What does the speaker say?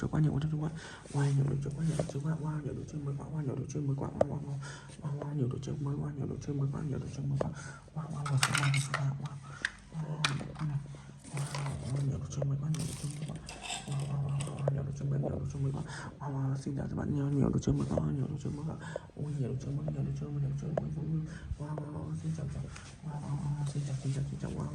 chơi quá nhiều, wow nhiều đồ chơi quá, nhiều đồ chơi quá, wow nhiều đồ chơi mới quá, wow nhiều đồ chơi mới quá, wow nhiều đồ chơi mới quá, nhiều đồ chơi mới quá, nhiều đồ chơi mới quá, wow wow wow nhiều đồ chơi mới quá, nhiều đồ chơi mới quá, wow nhiều đồ chơi mới, nhiều đồ chơi mới quá, wow xin chào các bạn, nhiều đồ chơi mới quá, nhiều đồ chơi mới quá, ôi nhiều đồ chơi mới, nhiều đồ chơi mới, nhiều đồ chơi mới, wow xin chào, wow xin chào, wow